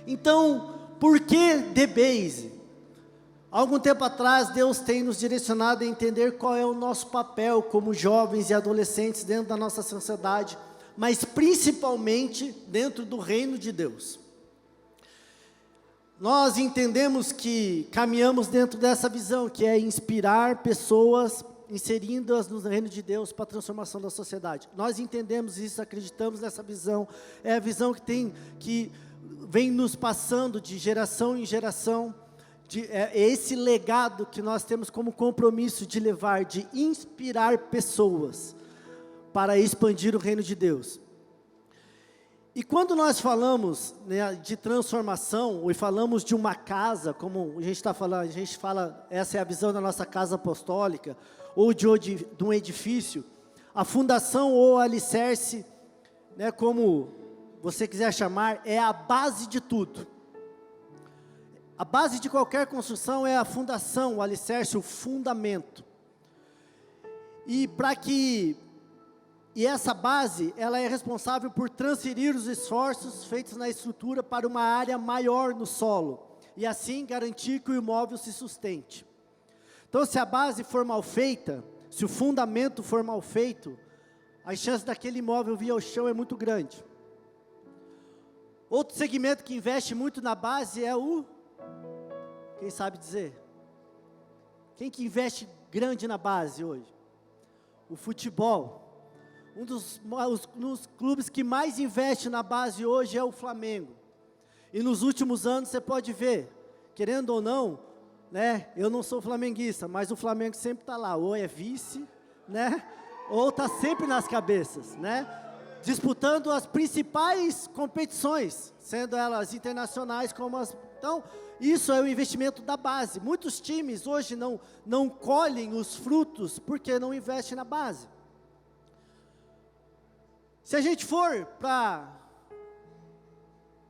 Então, por que The Base? Algum tempo atrás, Deus tem nos direcionado a entender qual é o nosso papel como jovens e adolescentes dentro da nossa sociedade, mas principalmente dentro do reino de Deus. Nós entendemos que caminhamos dentro dessa visão, que é inspirar pessoas, inserindo-as no reino de Deus para a transformação da sociedade. Nós entendemos isso, acreditamos nessa visão, é a visão que vem nos passando de geração em geração, é esse legado que nós temos como compromisso de levar, de inspirar pessoas para expandir o reino de Deus. E quando nós falamos, né, de transformação, e falamos de uma casa, como a gente está falando, a gente fala, essa é a visão da nossa casa apostólica, ou de um edifício, a fundação ou alicerce, né, como você quiser chamar, é a base de tudo. A base de qualquer construção é a fundação, o alicerce, o fundamento. E essa base, ela é responsável por transferir os esforços feitos na estrutura para uma área maior no solo, e assim garantir que o imóvel se sustente. Então, se a base for mal feita, se o fundamento for mal feito, a chance daquele imóvel vir ao chão é muito grande. Outro segmento que investe muito na base é quem sabe dizer? Quem que investe grande na base hoje? O futebol. Um dos clubes que mais investe na base hoje é o Flamengo. E nos últimos anos você pode ver, querendo ou não, né, eu não sou flamenguista, mas o Flamengo sempre está lá, ou é vice, né, ou está sempre nas cabeças, né, disputando as principais competições, sendo elas internacionais como as... Então, isso é o investimento da base. Muitos times hoje não colhem os frutos porque não investem na base. Se a gente for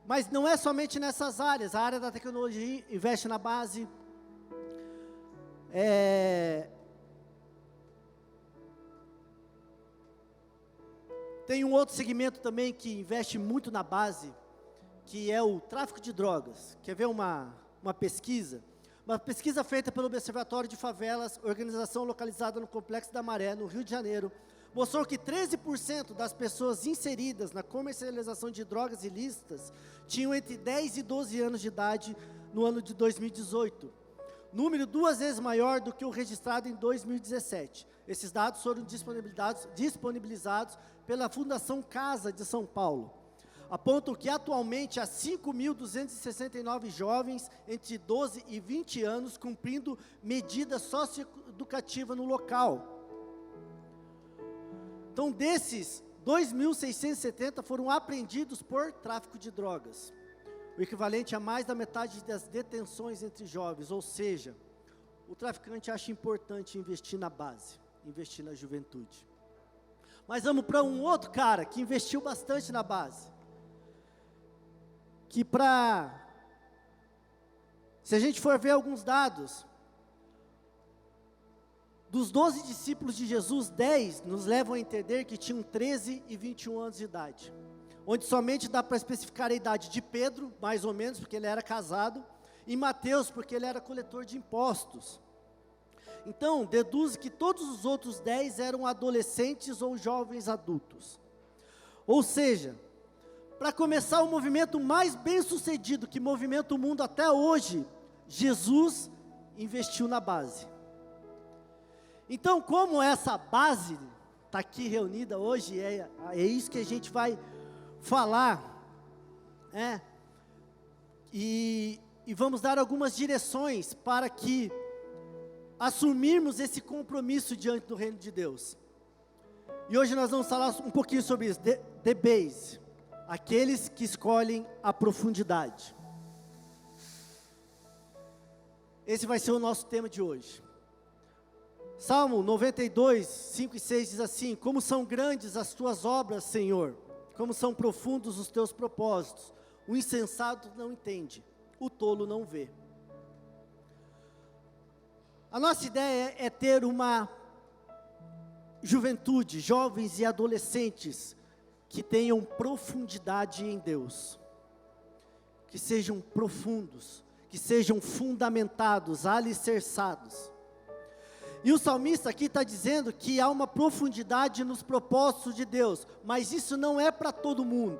mas não é somente nessas áreas, a área da tecnologia investe na base, tem um outro segmento também que investe muito na base, que é o tráfico de drogas. Quer ver uma pesquisa? Uma pesquisa feita pelo Observatório de Favelas, organização localizada no Complexo da Maré, no Rio de Janeiro, mostrou que 13% das pessoas inseridas na comercialização de drogas ilícitas tinham entre 10 e 12 anos de idade no ano de 2018. Número 2 vezes maior do que o registrado em 2017. Esses dados foram disponibilizados pela Fundação Casa de São Paulo. Apontam que atualmente há 5.269 jovens entre 12 e 20 anos cumprindo medida socioeducativa no local. Então, desses, 2.670 foram apreendidos por tráfico de drogas, o equivalente a mais da metade das detenções entre jovens, ou seja, o traficante acha importante investir na base, investir na juventude. Mas vamos para um outro cara que investiu bastante na base, se a gente for ver alguns dados, dos 12 discípulos de Jesus, 10 nos levam a entender que tinham 13 e 21 anos de idade, onde somente dá para especificar a idade de Pedro, mais ou menos, porque ele era casado, e Mateus, porque ele era coletor de impostos. Então, deduz que todos os outros 10 eram adolescentes ou jovens adultos. Ou seja, para começar o movimento mais bem sucedido que movimenta o mundo até hoje, Jesus investiu na base. Então, como essa base está aqui reunida hoje, é isso que a gente vai falar, e vamos dar algumas direções para que assumirmos esse compromisso diante do reino de Deus. E hoje nós vamos falar um pouquinho sobre isso, The Base, aqueles que escolhem a profundidade. Esse vai ser o nosso tema de hoje. Salmo 92, 5 e 6 diz assim: como são grandes as tuas obras, Senhor, como são profundos os teus propósitos, o insensato não entende, o tolo não vê. A nossa ideia é ter uma juventude, jovens e adolescentes, que tenham profundidade em Deus, que sejam profundos, que sejam fundamentados, alicerçados. E o salmista aqui está dizendo que há uma profundidade nos propósitos de Deus, mas isso não é para todo mundo.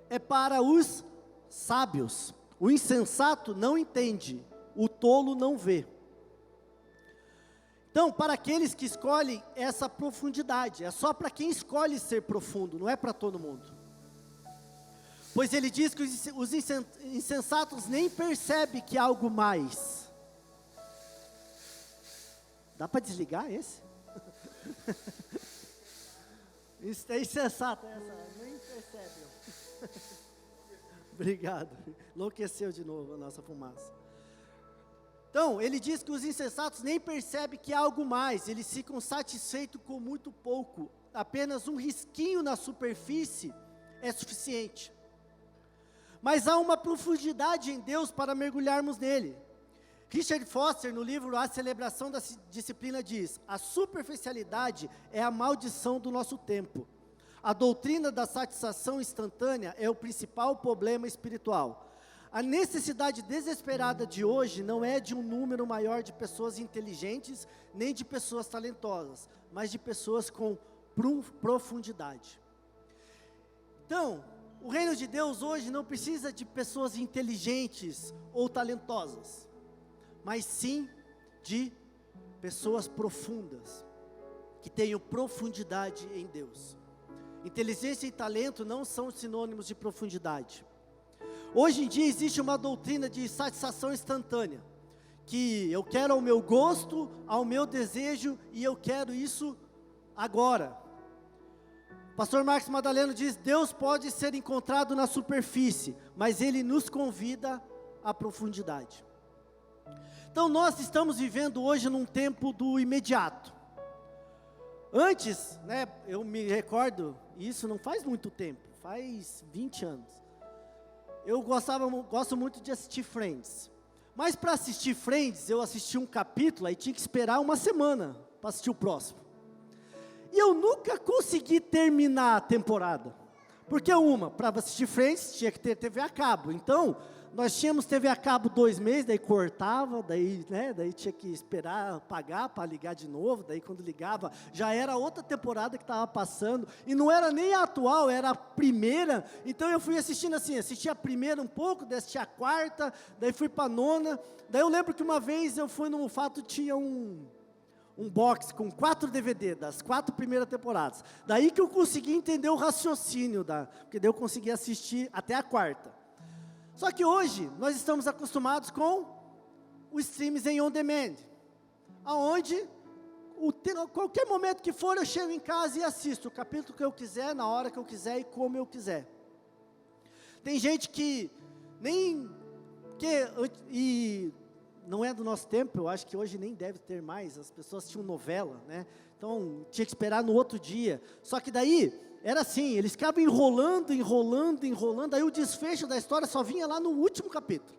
É para os sábios. O insensato não entende, o tolo não vê. Então, para aqueles que escolhem essa profundidade, é só para quem escolhe ser profundo, não é para todo mundo. Pois ele diz que os insensatos nem percebem que há algo mais. Dá para desligar esse? Isso é insensato, nem percebe. Obrigado, enlouqueceu de novo a nossa fumaça. Então, ele diz que os insensatos nem percebem que há algo mais, eles ficam satisfeitos com muito pouco, apenas um risquinho na superfície é suficiente. Mas há uma profundidade em Deus para mergulharmos nele. Richard Foster, no livro A Celebração da Disciplina, diz: a superficialidade é a maldição do nosso tempo. A doutrina da satisfação instantânea é o principal problema espiritual. A necessidade desesperada de hoje não é de um número maior de pessoas inteligentes, nem de pessoas talentosas, mas de pessoas com profundidade. Então, o reino de Deus hoje não precisa de pessoas inteligentes ou talentosas, mas sim de pessoas profundas, que tenham profundidade em Deus. Inteligência e talento não são sinônimos de profundidade. Hoje em dia existe uma doutrina de satisfação instantânea, que eu quero ao meu gosto, ao meu desejo, e eu quero isso agora. Pastor Marcos Madaleno diz: Deus pode ser encontrado na superfície, mas Ele nos convida à profundidade. Então nós estamos vivendo hoje num tempo do imediato. Antes, eu me recordo, e isso não faz muito tempo, faz 20 anos. Eu gosto muito de assistir Friends. Mas para assistir Friends, eu assisti um capítulo e tinha que esperar uma semana para assistir o próximo. E eu nunca consegui terminar a temporada. Porque para assistir Friends, tinha que ter TV a cabo. Então, nós tínhamos TV a cabo 2 meses, daí cortava, daí tinha que esperar pagar para ligar de novo, daí quando ligava, já era outra temporada que estava passando, e não era nem a atual, era a primeira. Então eu fui assistindo assim, assisti a primeira um pouco, daí assisti a quarta, daí fui para a nona. Daí eu lembro que uma vez eu fui no fato, tinha um box com 4 DVD, das 4 primeiras temporadas. Daí que eu consegui entender o raciocínio, porque daí eu consegui assistir até a quarta. Só que hoje, nós estamos acostumados com os streams em on demand, aonde, qualquer momento que for, eu chego em casa e assisto o capítulo que eu quiser, na hora que eu quiser e como eu quiser. Tem gente que e não é do nosso tempo, eu acho que hoje nem deve ter mais, as pessoas tinham novela, então tinha que esperar no outro dia. Só que daí era assim, eles ficavam enrolando, aí o desfecho da história só vinha lá no último capítulo.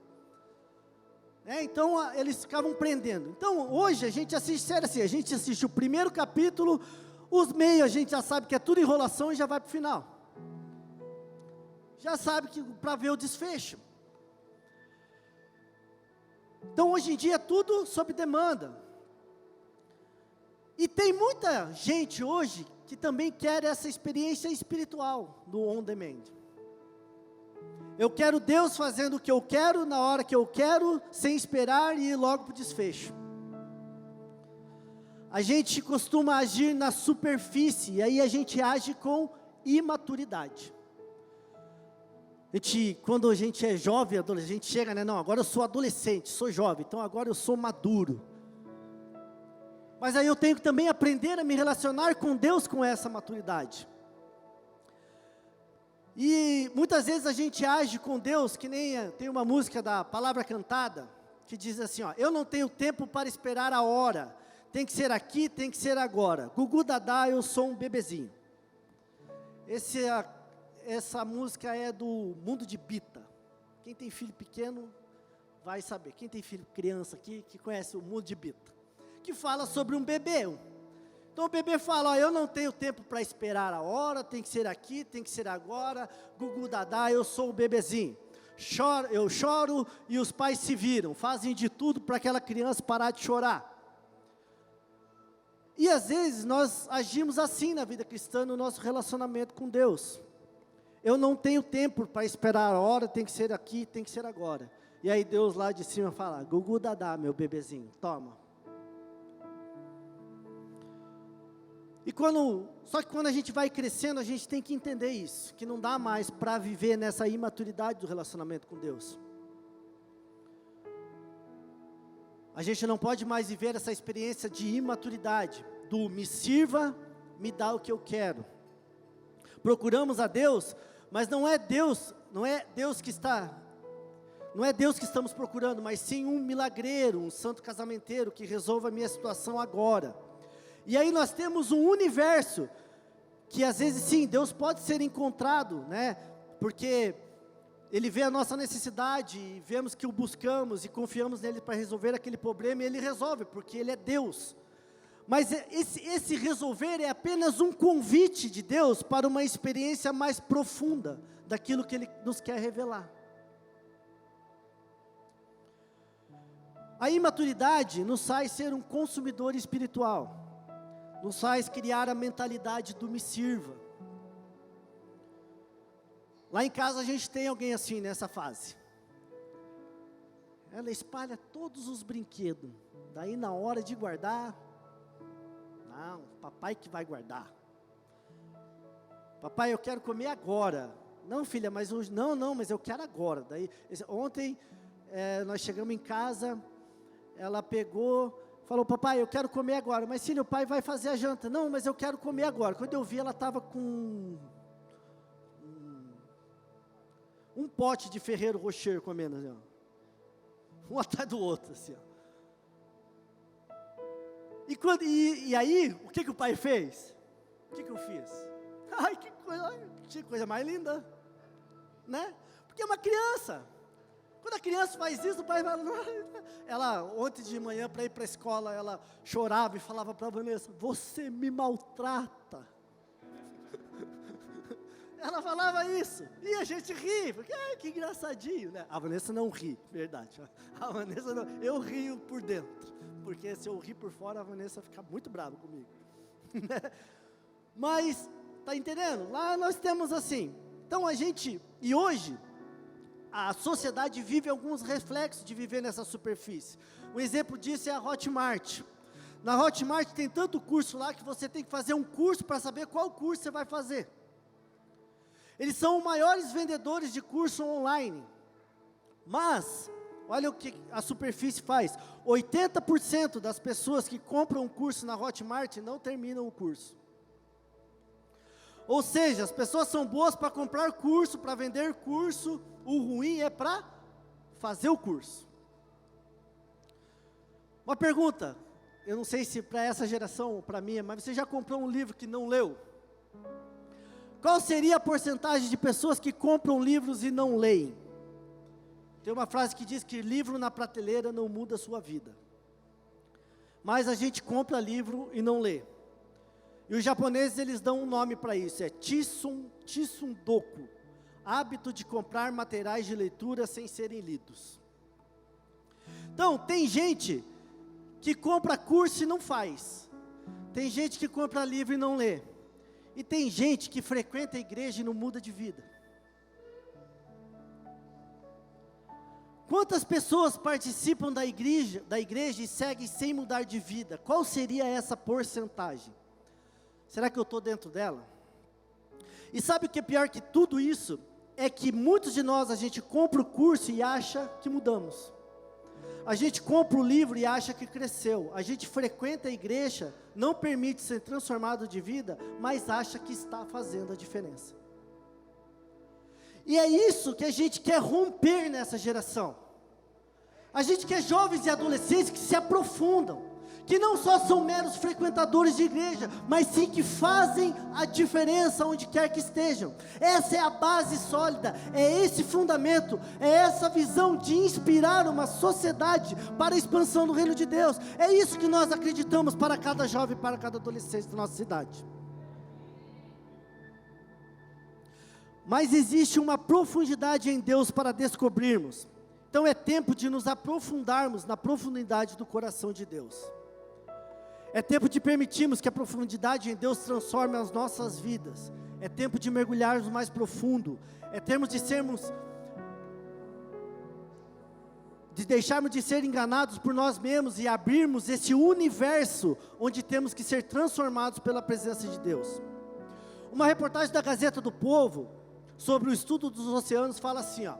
Então eles ficavam prendendo. Então hoje a gente assiste série assim, a gente assiste o primeiro capítulo, os meios a gente já sabe que é tudo enrolação e já vai para o final. Já sabe que para ver o desfecho. Então hoje em dia é tudo sob demanda. E tem muita gente hoje que também quer essa experiência espiritual do on demand. Eu quero Deus fazendo o que eu quero, na hora que eu quero, sem esperar e ir logo para o desfecho. A gente costuma agir na superfície, e aí a gente age com imaturidade. Quando a gente é jovem, a gente chega, não, agora eu sou adolescente, sou jovem, então agora eu sou maduro. Mas aí eu tenho que também aprender a me relacionar com Deus com essa maturidade. E muitas vezes a gente age com Deus, que nem tem uma música da Palavra Cantada, que diz assim, eu não tenho tempo para esperar a hora, tem que ser aqui, tem que ser agora. Gugu Dadá, eu sou um bebezinho. Essa música é do Mundo de Bita. Quem tem filho pequeno vai saber. Quem tem filho criança aqui, que conhece o Mundo de Bita, que fala sobre um bebê, Então o bebê fala, ó, eu não tenho tempo para esperar a hora, tem que ser aqui, tem que ser agora, gugu dadá, eu sou o bebezinho. Eu choro e os pais se viram, fazem de tudo para aquela criança parar de chorar. E às vezes nós agimos assim na vida cristã, no nosso relacionamento com Deus. Eu não tenho tempo para esperar a hora, tem que ser aqui, tem que ser agora. E aí Deus lá de cima fala, gugu dadá, meu bebezinho, toma. Só que quando a gente vai crescendo, a gente tem que entender isso, que não dá mais para viver nessa imaturidade do relacionamento com Deus. A gente não pode mais viver essa experiência de imaturidade, do me sirva, me dá o que eu quero. Procuramos a Deus, mas não é Deus que estamos procurando, mas sim um milagreiro, um santo casamenteiro que resolva a minha situação agora. E aí nós temos um universo, que às vezes sim, Deus pode ser encontrado, né? Porque Ele vê a nossa necessidade, e vemos que o buscamos, e confiamos nele para resolver aquele problema, e Ele resolve, porque Ele é Deus. Mas esse resolver é apenas um convite de Deus, para uma experiência mais profunda, daquilo que Ele nos quer revelar. A imaturidade nos faz ser um consumidor espiritual, nos faz criar a mentalidade do me sirva. Lá em casa a gente tem alguém assim nessa fase. Ela espalha todos os brinquedos, daí na hora de guardar, não, papai que vai guardar. Papai, eu quero comer agora. Não, filha, mas hoje, não, mas eu quero agora. Daí, ontem nós chegamos em casa, ela pegou, falou, papai, eu quero comer agora. Mas filho, o pai vai fazer a janta. Não, mas eu quero comer agora. Quando eu vi, ela estava com um pote de Ferrero Rocher comendo, assim, ó. Um atrás do outro, assim, ó. E aí, o que o pai fez? O que eu fiz? Ai, que coisa mais linda, né? Porque é uma criança. Quando a criança faz isso, o pai fala, ela, ontem de manhã, para ir para a escola, ela chorava e falava para a Vanessa, você me maltrata. Ela falava isso, e a gente ri, porque, que engraçadinho, né? A Vanessa não ri, verdade. A Vanessa não, eu rio por dentro, porque se eu rir por fora, a Vanessa fica muito brava comigo. Mas, tá entendendo? Lá nós temos assim, então e hoje, a sociedade vive alguns reflexos de viver nessa superfície. Um exemplo disso é a Hotmart. Na Hotmart tem tanto curso lá, que você tem que fazer um curso para saber qual curso você vai fazer. Eles são os maiores vendedores de curso online. Mas, olha o que a superfície faz. 80% das pessoas que compram um curso na Hotmart não terminam o curso. Ou seja, as pessoas são boas para comprar curso, para vender curso, o ruim é para fazer o curso. Uma pergunta, eu não sei se para essa geração ou para mim, mas você já comprou um livro que não leu? Qual seria a porcentagem de pessoas que compram livros e não leem? Tem uma frase que diz que livro na prateleira não muda a sua vida. Mas a gente compra livro e não lê. E os japoneses, eles dão um nome para isso, é Chisundoku, hábito de comprar materiais de leitura sem serem lidos. Então, tem gente que compra curso e não faz. Tem gente que compra livro e não lê. E tem gente que frequenta a igreja e não muda de vida. Quantas pessoas participam da igreja e seguem sem mudar de vida? Qual seria essa porcentagem? Será que eu estou dentro dela? E sabe o que é pior que tudo isso? É que muitos de nós, a gente compra o curso e acha que mudamos. A gente compra o livro e acha que cresceu. A gente frequenta a igreja, não permite ser transformado de vida, mas acha que está fazendo a diferença. E é isso que a gente quer romper nessa geração. A gente quer jovens e adolescentes que se aprofundam, que não só são meros frequentadores de igreja, mas sim que fazem a diferença onde quer que estejam. Essa é a base sólida, é esse fundamento, é essa visão de inspirar uma sociedade para a expansão do reino de Deus. É isso que nós acreditamos para cada jovem, para cada adolescente da nossa cidade. Mas existe uma profundidade em Deus para descobrirmos. Então é tempo de nos aprofundarmos na profundidade do coração de Deus. É tempo de permitirmos que a profundidade em Deus transforme as nossas vidas. É tempo de mergulharmos mais profundo. É tempo de deixarmos de ser enganados por nós mesmos e abrirmos esse universo onde temos que ser transformados pela presença de Deus. Uma reportagem da Gazeta do Povo sobre o estudo dos oceanos fala assim, ó: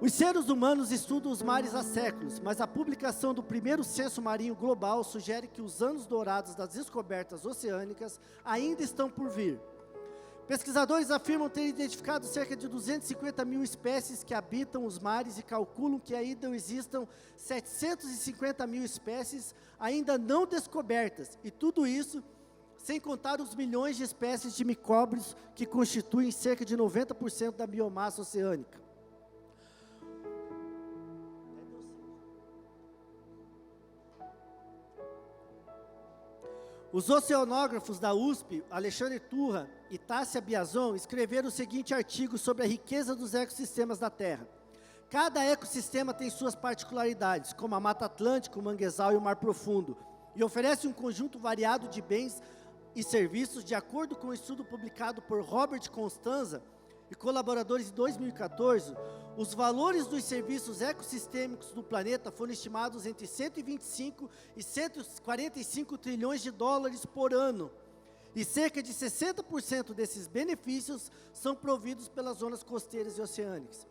os seres humanos estudam os mares há séculos, mas a publicação do primeiro censo marinho global sugere que os anos dourados das descobertas oceânicas ainda estão por vir. Pesquisadores afirmam ter identificado cerca de 250 mil espécies que habitam os mares e calculam que ainda existam 750 mil espécies ainda não descobertas, e tudo isso sem contar os milhões de espécies de micróbios que constituem cerca de 90% da biomassa oceânica. Os oceanógrafos da USP, Alexandre Turra e Tássia Biazon, escreveram o seguinte artigo sobre a riqueza dos ecossistemas da Terra. Cada ecossistema tem suas particularidades, como a Mata Atlântica, o manguezal e o mar profundo, e oferece um conjunto variado de bens e serviços. De acordo com um estudo publicado por Robert Constanza e colaboradores em 2014, os valores dos serviços ecossistêmicos do planeta foram estimados entre 125 e 145 trilhões de dólares por ano, e cerca de 60% desses benefícios são providos pelas zonas costeiras e oceânicas.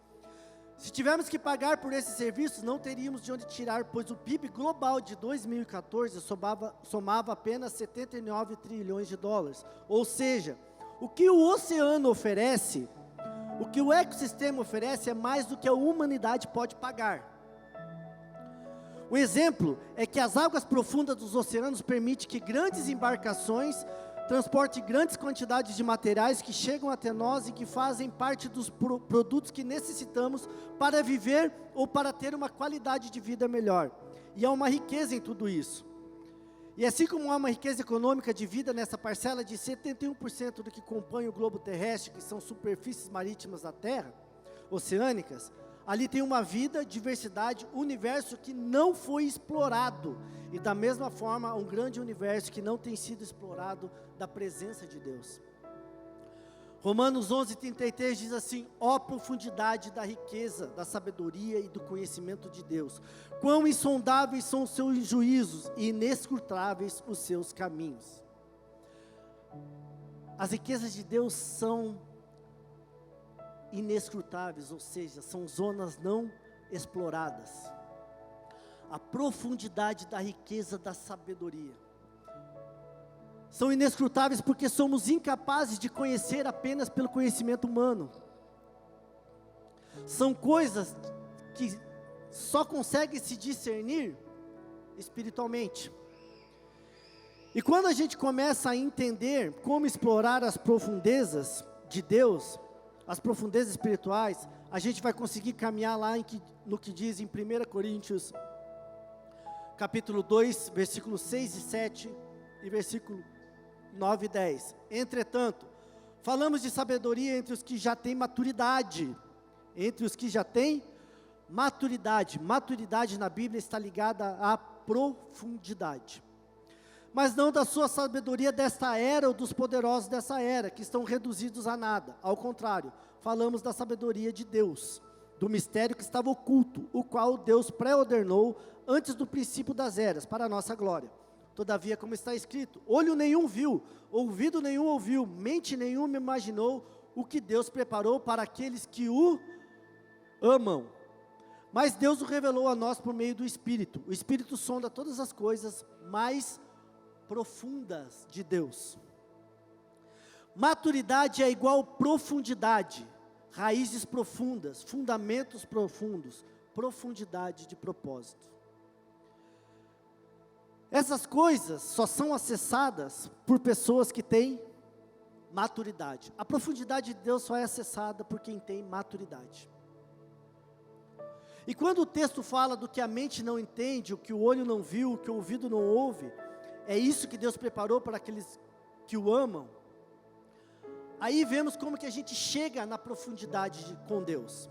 Se tivermos que pagar por esses serviços, não teríamos de onde tirar, pois o PIB global de 2014 somava apenas 79 trilhões de dólares. Ou seja, o que o oceano oferece, o que o ecossistema oferece é mais do que a humanidade pode pagar. Um exemplo é que as águas profundas dos oceanos permitem que grandes embarcações transportem grandes quantidades de materiais que chegam até nós e que fazem parte dos produtos que necessitamos para viver ou para ter uma qualidade de vida melhor. E há uma riqueza em tudo isso. E assim como há uma riqueza econômica de vida nessa parcela de 71% do que compõe o globo terrestre, que são superfícies marítimas da Terra, oceânicas, ali tem uma vida, diversidade, universo que não foi explorado. E da mesma forma, um grande universo que não tem sido explorado da presença de Deus. Romanos 11:33 diz assim: ó profundidade da riqueza, da sabedoria e do conhecimento de Deus, quão insondáveis são os seus juízos e inescrutáveis os seus caminhos. As riquezas de Deus são inescrutáveis, ou seja, são zonas não exploradas. A profundidade da riqueza da sabedoria são inescrutáveis porque somos incapazes de conhecer apenas pelo conhecimento humano. São coisas que só conseguem se discernir espiritualmente. E quando a gente começa a entender como explorar as profundezas de Deus, as profundezas espirituais, a gente vai conseguir caminhar lá no que diz em 1 Coríntios, capítulo 2, versículos 6 e 7, e versículo 9 e 10. Entretanto, falamos de sabedoria entre os que já têm maturidade. Entre os que já têm maturidade. Maturidade na Bíblia está ligada à profundidade. Mas não da sua sabedoria desta era ou dos poderosos dessa era, que estão reduzidos a nada. Ao contrário, falamos da sabedoria de Deus, do mistério que estava oculto, o qual Deus pré-ordenou antes do princípio das eras, para a nossa glória. Todavia, como está escrito, olho nenhum viu, ouvido nenhum ouviu, mente nenhuma imaginou o que Deus preparou para aqueles que o amam. Mas Deus o revelou a nós por meio do Espírito. O Espírito sonda todas as coisas mais profundas de Deus. Maturidade é igual profundidade, raízes profundas, fundamentos profundos, profundidade de propósito. Essas coisas só são acessadas por pessoas que têm maturidade. A profundidade de Deus só é acessada por quem tem maturidade. E quando o texto fala do que a mente não entende, o que o olho não viu, o que o ouvido não ouve, é isso que Deus preparou para aqueles que o amam. Aí vemos como que a gente chega na profundidade com Deus.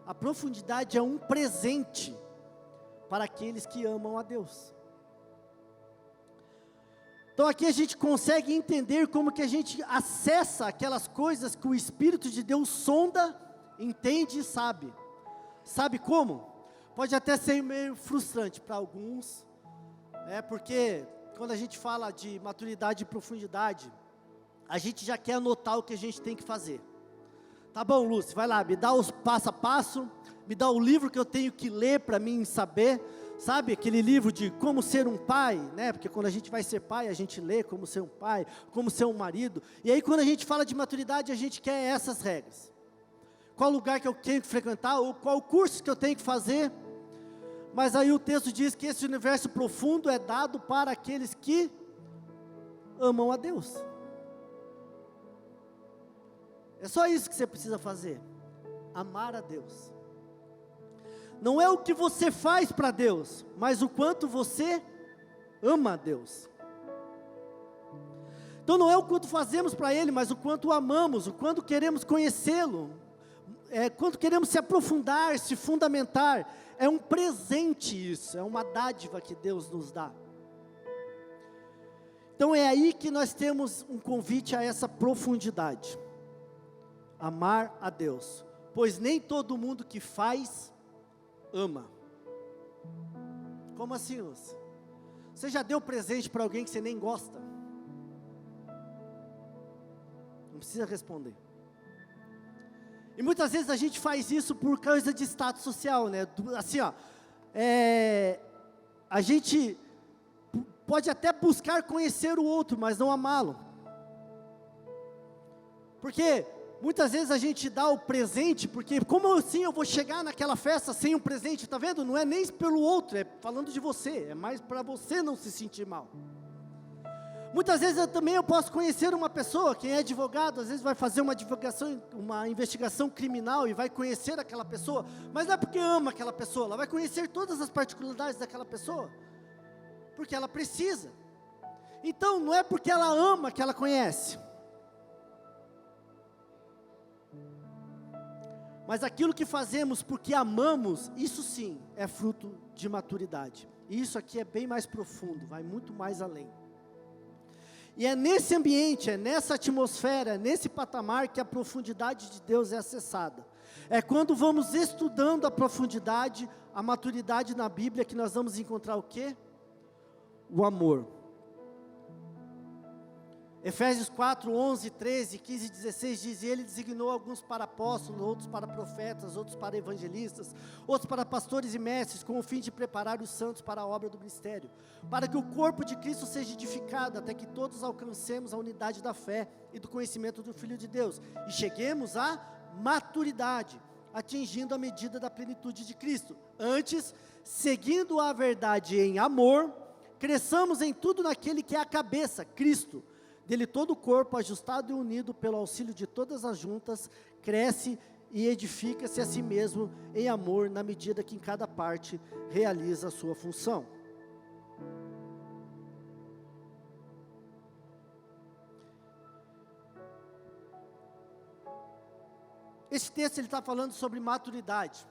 A profundidade é um presente para aqueles que amam a Deus. Então aqui a gente consegue entender como que a gente acessa aquelas coisas que o Espírito de Deus sonda, entende e sabe. Sabe como? Pode até ser meio frustrante para alguns, porque quando a gente fala de maturidade e profundidade, a gente já quer anotar o que a gente tem que fazer. Tá bom, Lúcio, vai lá, me dá os passo a passo, me dá o livro que eu tenho que ler para mim saber, sabe, aquele livro de como ser um pai, porque quando a gente vai ser pai, a gente lê como ser um pai, como ser um marido, e aí quando a gente fala de maturidade, a gente quer essas regras. Qual lugar que eu tenho que frequentar, ou qual curso que eu tenho que fazer, mas aí o texto diz que esse universo profundo é dado para aqueles que amam a Deus. É só isso que você precisa fazer, amar a Deus. Não é o que você faz para Deus, mas o quanto você ama a Deus. Então não é o quanto fazemos para Ele, mas o quanto o amamos, o quanto queremos conhecê-lo, quanto queremos se aprofundar, se fundamentar. É um presente isso, é uma dádiva que Deus nos dá. Então é aí que nós temos um convite a essa profundidade. Amar a Deus, pois nem todo mundo que faz, ama. Como assim, Lúcio? Você já deu presente para alguém que você nem gosta? Não precisa responder. E muitas vezes a gente faz isso por causa de status social, assim, a gente pode até buscar conhecer o outro, mas não amá-lo. Porque muitas vezes a gente dá o presente, porque como assim eu vou chegar naquela festa sem um presente, está vendo? Não é nem pelo outro, é falando de você, é mais para você não se sentir mal. Muitas vezes eu posso conhecer uma pessoa, quem é advogado, às vezes vai fazer uma investigação criminal e vai conhecer aquela pessoa, mas não é porque ama aquela pessoa, ela vai conhecer todas as particularidades daquela pessoa, porque ela precisa. Então não é porque ela ama que ela conhece. Mas aquilo que fazemos porque amamos, isso sim é fruto de maturidade. E isso aqui é bem mais profundo, vai muito mais além. E é nesse ambiente, é nessa atmosfera, é nesse patamar que a profundidade de Deus é acessada. É quando vamos estudando a profundidade, a maturidade na Bíblia, que nós vamos encontrar o quê? O amor. Efésios 4, 11, 13, 15 e 16 diz: e Ele designou alguns para apóstolos, outros para profetas, outros para evangelistas, outros para pastores e mestres, com o fim de preparar os santos para a obra do ministério, para que o corpo de Cristo seja edificado, até que todos alcancemos a unidade da fé e do conhecimento do Filho de Deus, e cheguemos à maturidade, atingindo a medida da plenitude de Cristo. Antes, seguindo a verdade em amor, cresçamos em tudo naquele que é a cabeça, Cristo. Dele todo o corpo, ajustado e unido pelo auxílio de todas as juntas, cresce e edifica-se a si mesmo em amor, na medida que em cada parte realiza a sua função. Esse texto ele está falando sobre maturidade,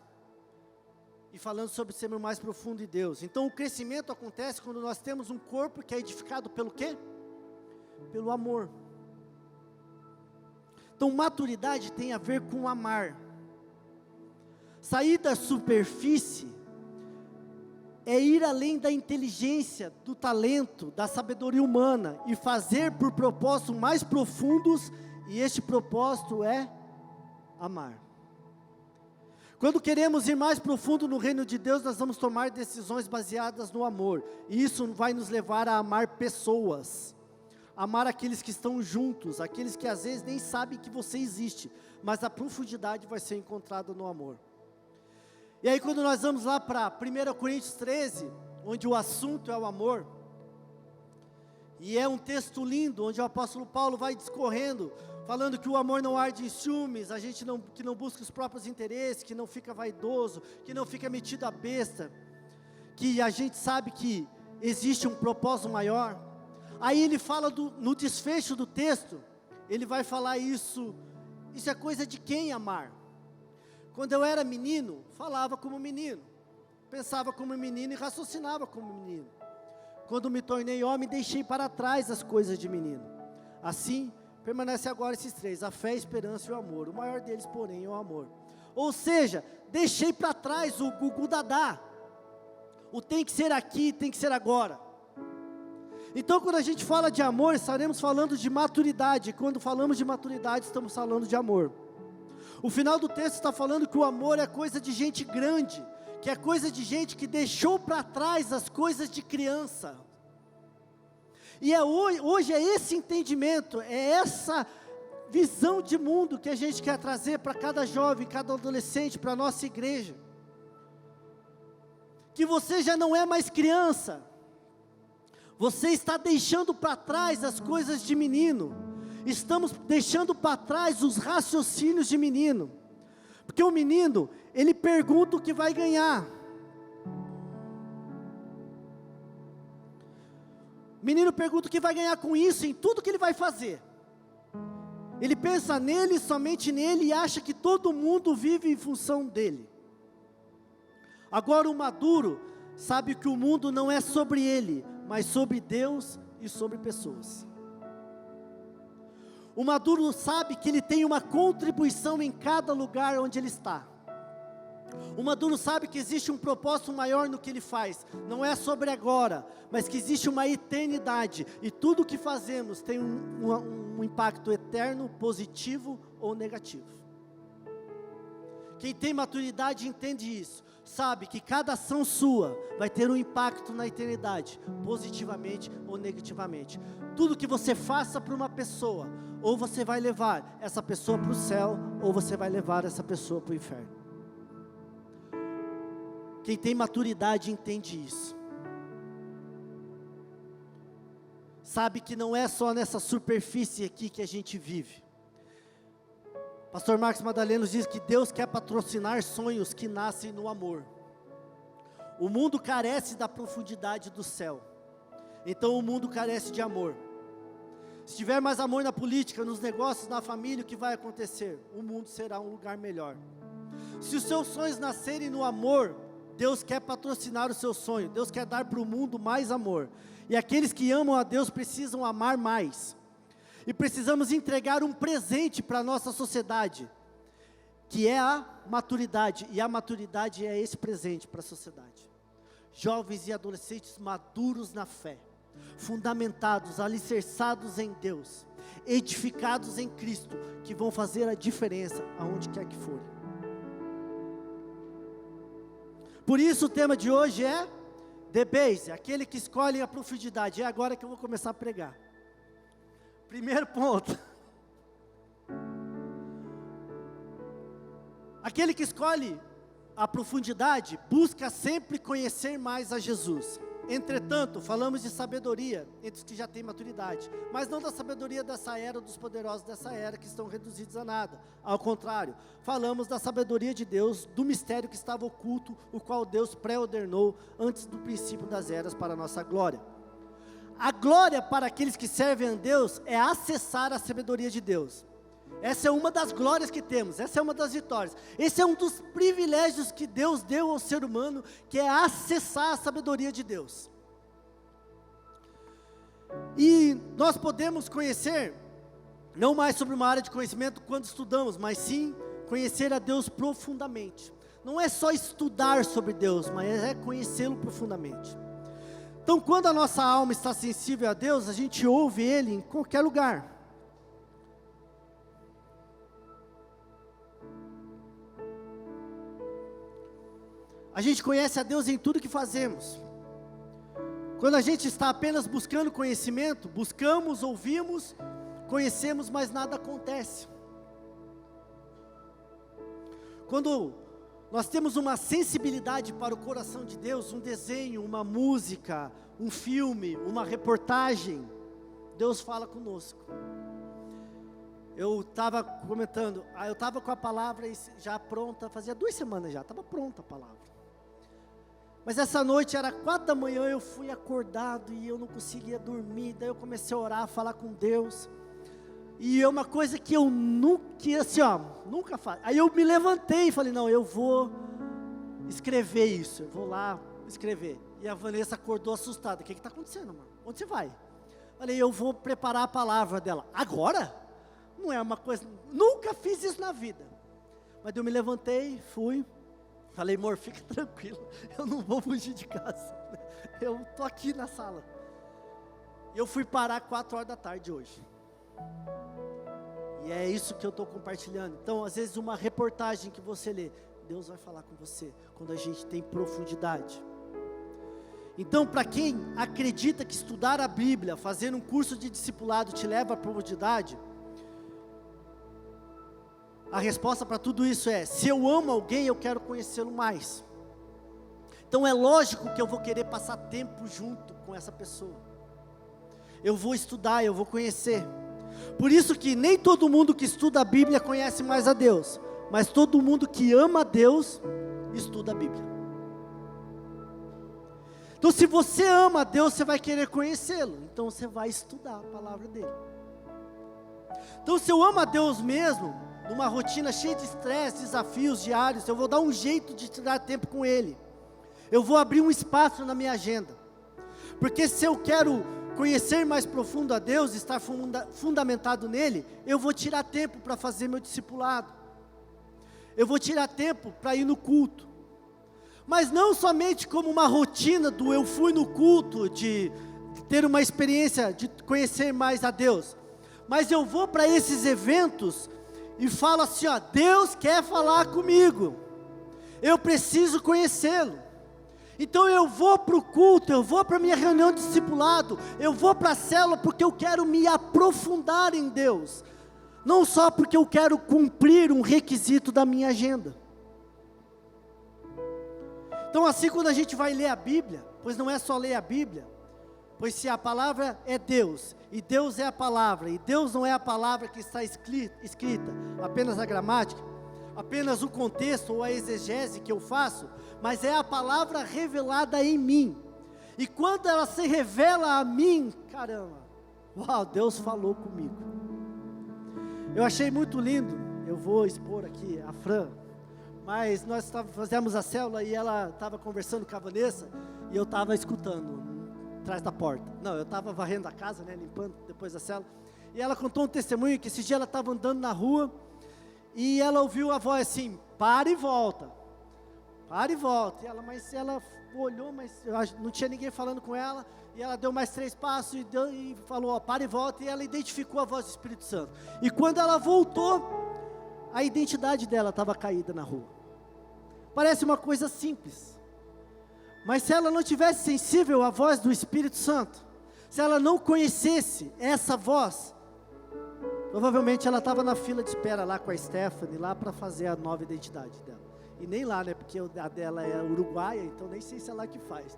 e falando sobre sermos mais profundo em Deus. Então o crescimento acontece quando nós temos um corpo que é edificado pelo quê? Pelo amor. Então maturidade tem a ver com amar. Sair da superfície é ir além da inteligência, do talento, da sabedoria humana e fazer por propósitos mais profundos, e este propósito é amar. Quando queremos ir mais profundo no reino de Deus, nós vamos tomar decisões baseadas no amor, e isso vai nos levar a amar pessoas. Amar aqueles que estão juntos, aqueles que às vezes nem sabem que você existe, mas a profundidade vai ser encontrada no amor. E aí quando nós vamos lá para 1 Coríntios 13, onde o assunto é o amor, E é um texto lindo, onde o apóstolo Paulo vai discorrendo, falando que o amor não arde em ciúmes, que não busca os próprios interesses, que não fica vaidoso, que não fica metido a besta, que a gente sabe que existe um propósito maior. Aí ele fala no desfecho do texto, ele vai falar isso é coisa de quem amar. Quando eu era menino, falava como menino, pensava como menino e raciocinava como menino. Quando me tornei homem, deixei para trás as coisas de menino. Assim, permanece agora esses três: a fé, a esperança e o amor. O maior deles, porém, é o amor. Ou seja, deixei para trás o gugu dadá. O tem que ser aqui, tem que ser agora. Então, quando a gente fala de amor, estaremos falando de maturidade. Quando falamos de maturidade, estamos falando de amor. O final do texto está falando que o amor é coisa de gente grande, que é coisa de gente que deixou para trás as coisas de criança. E hoje é esse entendimento, é essa visão de mundo que a gente quer trazer para cada jovem, cada adolescente, para a nossa igreja. Que você já não é mais criança, você está deixando para trás as coisas de menino, estamos deixando para trás os raciocínios de menino, porque o menino, ele pergunta o que vai ganhar. O menino pergunta o que vai ganhar com isso, em tudo que ele vai fazer. Ele pensa nele, somente nele, e acha que todo mundo vive em função dele. Agora o maduro sabe que o mundo não é sobre ele, mas sobre Deus e sobre pessoas. O maduro sabe que ele tem uma contribuição em cada lugar onde ele está. O maduro sabe que existe um propósito maior no que ele faz, não é sobre agora, mas que existe uma eternidade, e tudo o que fazemos tem um impacto eterno, positivo ou negativo. Quem tem maturidade entende isso, sabe que cada ação sua vai ter um impacto na eternidade, positivamente ou negativamente. Tudo que você faça para uma pessoa, ou você vai levar essa pessoa para o céu, ou você vai levar essa pessoa para o inferno. Quem tem maturidade entende isso. Sabe que não é só nessa superfície aqui que a gente vive. Pastor Marcos Madaleno diz que Deus quer patrocinar sonhos que nascem no amor. O mundo carece da profundidade do céu. Então o mundo carece de amor. Se tiver mais amor na política, nos negócios, na família, o que vai acontecer? O mundo será um lugar melhor. Se os seus sonhos nascerem no amor, Deus quer patrocinar o seu sonho. Deus quer dar para o mundo mais amor. E aqueles que amam a Deus precisam amar mais. E precisamos entregar um presente para a nossa sociedade, que é a maturidade. E a maturidade é esse presente para a sociedade. Jovens e adolescentes maduros na fé, fundamentados, alicerçados em Deus, edificados em Cristo, que vão fazer a diferença aonde quer que forem. Por isso o tema de hoje é The Base, aquele que escolhe a profundidade. É agora que eu vou começar a pregar. Primeiro ponto. Aquele que escolhe a profundidade busca sempre conhecer mais a Jesus. Entretanto, falamos de sabedoria entre os que já têm maturidade, mas não da sabedoria dessa era, dos poderosos dessa era, que estão reduzidos a nada. Ao contrário, falamos da sabedoria de Deus, do mistério que estava oculto, o qual Deus pré-ordenou antes do princípio das eras para a nossa glória. A glória para aqueles que servem a Deus é acessar a sabedoria de Deus. Essa é uma das glórias que temos, essa é uma das vitórias. Esse é um dos privilégios que Deus deu ao ser humano, que é acessar a sabedoria de Deus. E nós podemos conhecer, não mais sobre uma área de conhecimento quando estudamos, mas sim conhecer a Deus profundamente. Não é só estudar sobre Deus, mas é conhecê-lo profundamente. Então, quando a nossa alma está sensível a Deus, a gente ouve Ele em qualquer lugar. A gente conhece a Deus em tudo que fazemos. Quando a gente está apenas buscando conhecimento, buscamos, ouvimos, conhecemos, mas nada acontece. Quando nós temos uma sensibilidade para o coração de Deus, um desenho, uma música, um filme, uma reportagem, Deus fala conosco. Eu estava comentando, eu estava com a palavra já pronta, fazia 2 semanas já, estava pronta a palavra. Mas essa noite era 4 da manhã, eu fui acordado e eu não conseguia dormir, daí eu comecei a orar, a falar com Deus. E é uma coisa que eu nunca, assim nunca faço. Aí eu me levantei e falei, não, eu vou escrever isso, eu vou lá escrever. E a Vanessa acordou assustada, o que está acontecendo, mano? Onde você vai? Falei, eu vou preparar a palavra dela. Agora? Não é uma coisa, nunca fiz isso na vida. Mas eu me levantei, fui, falei, amor, fica tranquilo, eu não vou fugir de casa, eu estou aqui na sala. Eu fui parar 4 horas da tarde hoje. E é isso que eu estou compartilhando. Então, às vezes uma reportagem que você lê, Deus vai falar com você, quando a gente tem profundidade. Então, para quem acredita que estudar a Bíblia, fazer um curso de discipulado te leva à profundidade, a resposta para tudo isso é, se eu amo alguém, eu quero conhecê-lo mais. Então é lógico que eu vou querer passar tempo junto com essa pessoa. Eu vou estudar, eu vou conhecer. Por isso que nem todo mundo que estuda a Bíblia conhece mais a Deus, mas todo mundo que ama a Deus, estuda a Bíblia. Então se você ama a Deus, você vai querer conhecê-lo, então você vai estudar a palavra dele. Então se eu amo a Deus mesmo, numa rotina cheia de estresse, desafios diários, eu vou dar um jeito de tirar tempo com ele. Eu vou abrir um espaço na minha agenda. Porque se eu quero conhecer mais profundo a Deus, estar fundamentado nele, eu vou tirar tempo para fazer meu discipulado. Eu vou tirar tempo para ir no culto. Mas não somente como uma rotina do eu fui no culto, de ter uma experiência de conhecer mais a Deus. Mas eu vou para esses eventos e falo assim, Deus quer falar comigo, eu preciso conhecê-lo. Então eu vou para o culto, eu vou para a minha reunião de discipulado, eu vou para a célula porque eu quero me aprofundar em Deus, não só porque eu quero cumprir um requisito da minha agenda. Então assim, quando a gente vai ler a Bíblia, pois não é só ler a Bíblia, pois se a palavra é Deus, e Deus é a palavra, e Deus não é a palavra que está escrita, apenas a gramática, apenas o contexto ou a exegese que eu faço, mas é a palavra revelada em mim. E quando ela se revela a mim, caramba, uau, Deus falou comigo. Eu achei muito lindo, eu vou expor aqui a Fran, mas nós fazemos a célula e ela estava conversando com a Vanessa, e eu estava escutando atrás da porta. Não, eu estava varrendo a casa, limpando depois da célula. E ela contou um testemunho que esse dia ela estava andando na rua e ela ouviu a voz assim, para e volta. Para e volta. E ela olhou, mas não tinha ninguém falando com ela. E ela deu mais 3 passos e falou, para e volta. E ela identificou a voz do Espírito Santo. E quando ela voltou, a identidade dela estava caída na rua. Parece uma coisa simples. Mas se ela não tivesse sensível à voz do Espírito Santo, se ela não conhecesse essa voz, provavelmente ela estava na fila de espera lá com a Stephanie, lá para fazer a nova identidade dela. E nem lá, porque a dela é uruguaia, então nem sei se é lá que faz,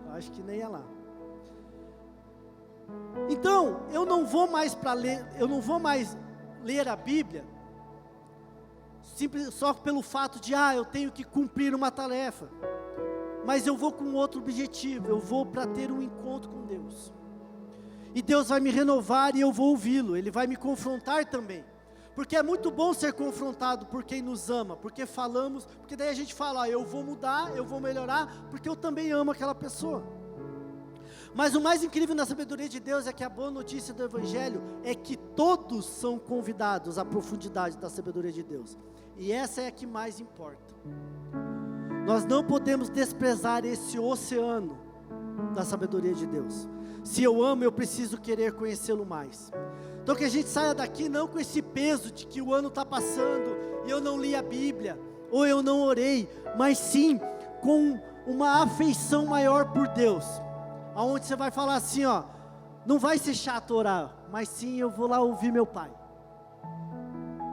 Eu acho que nem é lá. Então, eu não vou mais ler a Bíblia, só pelo fato de, eu tenho que cumprir uma tarefa. Mas eu vou com outro objetivo, eu vou para ter um encontro com Deus. E Deus vai me renovar e eu vou ouvi-lo, Ele vai me confrontar também. Porque é muito bom ser confrontado por quem nos ama, porque daí a gente fala, eu vou mudar, eu vou melhorar, porque eu também amo aquela pessoa. Mas o mais incrível na sabedoria de Deus é que a boa notícia do Evangelho é que todos são convidados à profundidade da sabedoria de Deus. E essa é a que mais importa. Nós não podemos desprezar esse oceano da sabedoria de Deus. Se eu amo, eu preciso querer conhecê-lo mais. Então que a gente saia daqui não com esse peso de que o ano está passando e eu não li a Bíblia, ou eu não orei, mas sim com uma afeição maior por Deus, aonde você vai falar assim, não vai ser chato orar, mas sim eu vou lá ouvir meu Pai.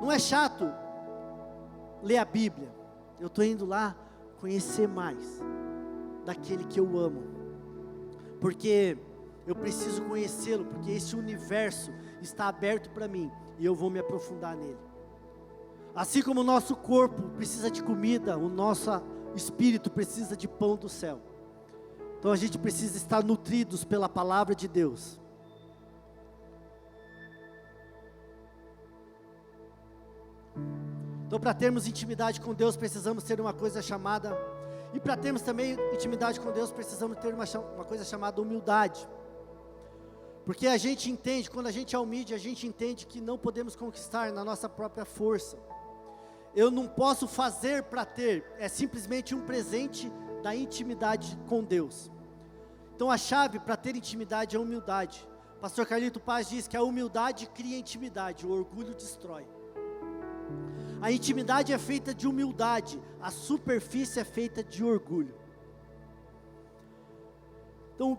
Não é chato ler a Bíblia, eu estou indo lá conhecer mais daquele que eu amo, porque Eu preciso conhecê-lo, porque esse universo está aberto para mim, e eu vou me aprofundar nele. Assim como o nosso corpo precisa de comida, o nosso espírito precisa de pão do céu. Então a gente precisa estar nutridos pela palavra de Deus. Então, para termos intimidade com Deus, precisamos ter uma coisa chamada, e para termos também intimidade com Deus, precisamos ter uma coisa chamada humildade. Porque a gente entende, quando a gente é humilde, a gente entende que não podemos conquistar na nossa própria força. Eu não posso fazer para ter, é simplesmente um presente da intimidade com Deus. Então a chave para ter intimidade é a humildade. Pastor Carlito Paz diz que a humildade cria intimidade, o orgulho destrói. A intimidade é feita de humildade, a superfície é feita de orgulho. Então,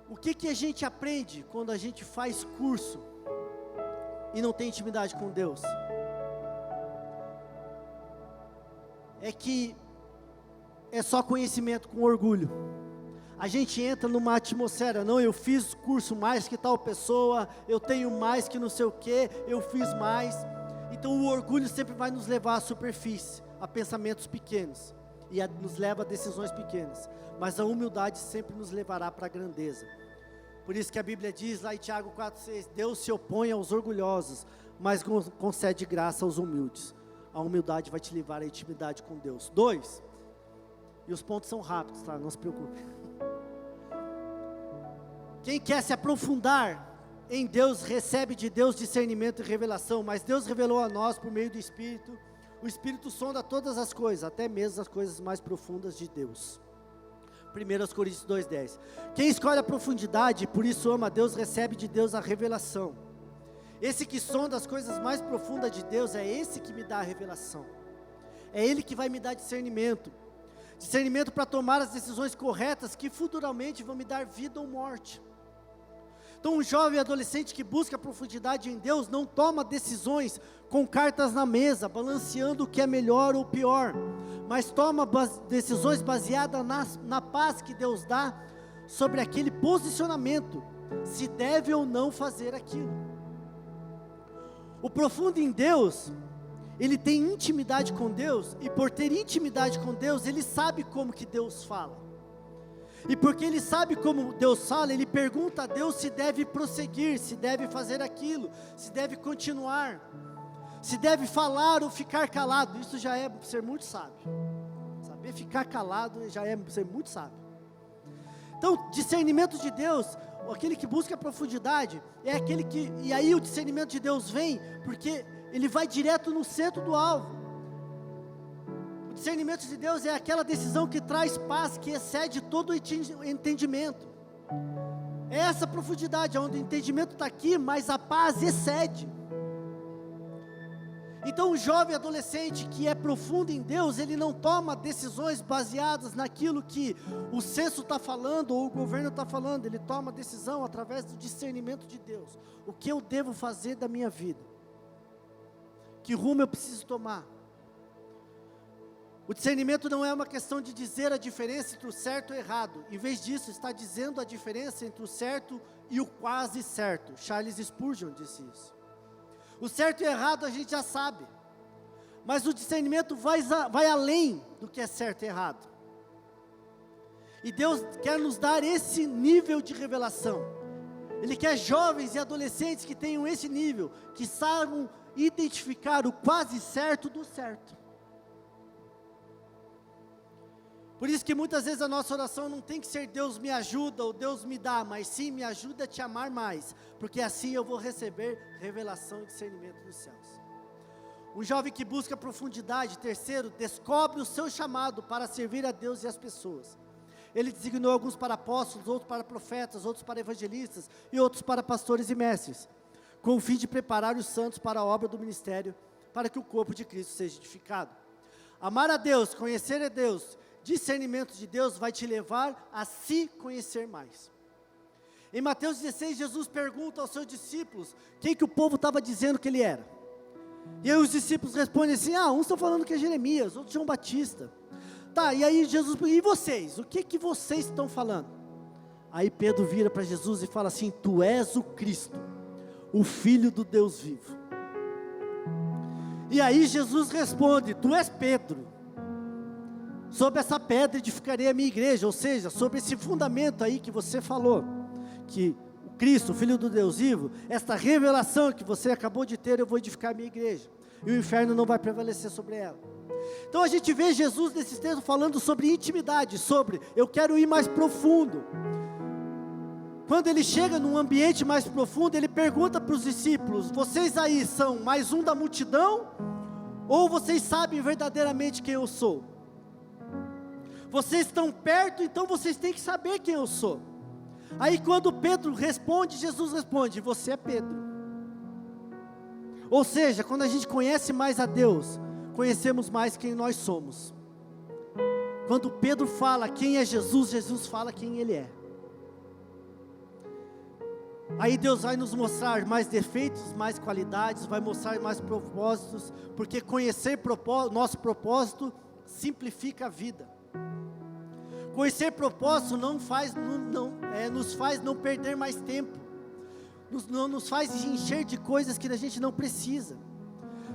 o que a gente aprende quando a gente faz curso e não tem intimidade com Deus? É que é só conhecimento com orgulho. A gente entra numa atmosfera, não, eu fiz curso mais que tal pessoa, eu tenho mais que não sei o que, eu fiz mais. Então o orgulho sempre vai nos levar à superfície, a pensamentos pequenos, e nos leva a decisões pequenas. Mas a humildade sempre nos levará para a grandeza. Por isso que a Bíblia diz lá em Tiago 4,6, Deus se opõe aos orgulhosos, mas concede graça aos humildes. A humildade vai te levar à intimidade com Deus. 2, e os pontos são rápidos, tá? Não se preocupe. Quem quer se aprofundar em Deus, recebe de Deus discernimento e revelação, mas Deus revelou a nós por meio do Espírito. O Espírito sonda todas as coisas, até mesmo as coisas mais profundas de Deus. 1 Coríntios 2,10. Quem escolhe a profundidade, por isso ama a Deus, recebe de Deus a revelação. Esse que sonda as coisas mais profundas de Deus, é esse que me dá a revelação. É Ele que vai me dar discernimento. Discernimento para tomar as decisões corretas, que futuramente vão me dar vida ou morte. Então um jovem adolescente que busca profundidade em Deus, não toma decisões com cartas na mesa, balanceando o que é melhor ou pior, mas toma decisões baseadas na paz que Deus dá, sobre aquele posicionamento, se deve ou não fazer aquilo. O profundo em Deus, ele tem intimidade com Deus, e por ter intimidade com Deus, ele sabe como que Deus fala. E porque ele sabe como Deus fala, ele pergunta a Deus se deve prosseguir, se deve fazer aquilo, se deve continuar, se deve falar ou ficar calado. Isso já é ser muito sábio. Saber ficar calado já é ser muito sábio. Então, discernimento de Deus, aquele que busca a profundidade, é aquele que, e aí o discernimento de Deus vem, porque ele vai direto no centro do alvo. O discernimento de Deus é aquela decisão que traz paz, que excede todo o entendimento. É essa profundidade, onde o entendimento está aqui, mas a paz excede. Então o jovem adolescente que é profundo em Deus, ele não toma decisões baseadas naquilo que o censo está falando, ou o governo está falando. Ele toma decisão através do discernimento de Deus. O que eu devo fazer da minha vida? Que rumo eu preciso tomar? O discernimento não é uma questão de dizer a diferença entre o certo e o errado. Em vez disso, está dizendo a diferença entre o certo e o quase certo. Charles Spurgeon disse isso. O certo e o errado a gente já sabe. Mas o discernimento vai além do que é certo e errado. E Deus quer nos dar esse nível de revelação. Ele quer jovens e adolescentes que tenham esse nível, que saibam identificar o quase certo do certo. Por isso que muitas vezes a nossa oração não tem que ser Deus me ajuda ou Deus me dá, mas sim me ajuda a te amar mais, porque assim eu vou receber revelação e discernimento dos céus. Um jovem que busca profundidade, terceiro, descobre o seu chamado para servir a Deus e as pessoas. Ele designou alguns para apóstolos, outros para profetas, outros para evangelistas e outros para pastores e mestres, com o fim de preparar os santos para a obra do ministério, para que o corpo de Cristo seja edificado. Amar a Deus, conhecer a Deus, discernimento de Deus vai te levar a se conhecer mais. Em Mateus 16, Jesus pergunta aos seus discípulos quem que o povo estava dizendo que ele era. E aí os discípulos respondem assim: uns estão falando que é Jeremias, outros João Batista. Tá, e aí Jesus, e vocês? O que vocês estão falando? Aí Pedro vira para Jesus e fala assim: tu és o Cristo, o Filho do Deus vivo. E aí Jesus responde: tu és Pedro, sobre essa pedra edificarei a minha igreja. Ou seja, sobre esse fundamento aí que você falou, que o Cristo, o Filho do Deus vivo, esta revelação que você acabou de ter, eu vou edificar a minha igreja, e o inferno não vai prevalecer sobre ela. Então a gente vê Jesus nesses textos falando sobre intimidade, sobre eu quero ir mais profundo. Quando ele chega num ambiente mais profundo, ele pergunta para os discípulos: vocês aí são mais um da multidão? Ou vocês sabem verdadeiramente quem eu sou? Vocês estão perto, então vocês têm que saber quem eu sou. Aí quando Pedro responde, Jesus responde: você é Pedro. Ou seja, quando a gente conhece mais a Deus, conhecemos mais quem nós somos. Quando Pedro fala quem é Jesus, Jesus fala quem Ele é. Aí Deus vai nos mostrar mais defeitos, mais qualidades, vai mostrar mais propósitos, porque conhecer nosso propósito simplifica a vida. Conhecer propósito nos faz não perder mais tempo, não nos faz encher de coisas que a gente não precisa.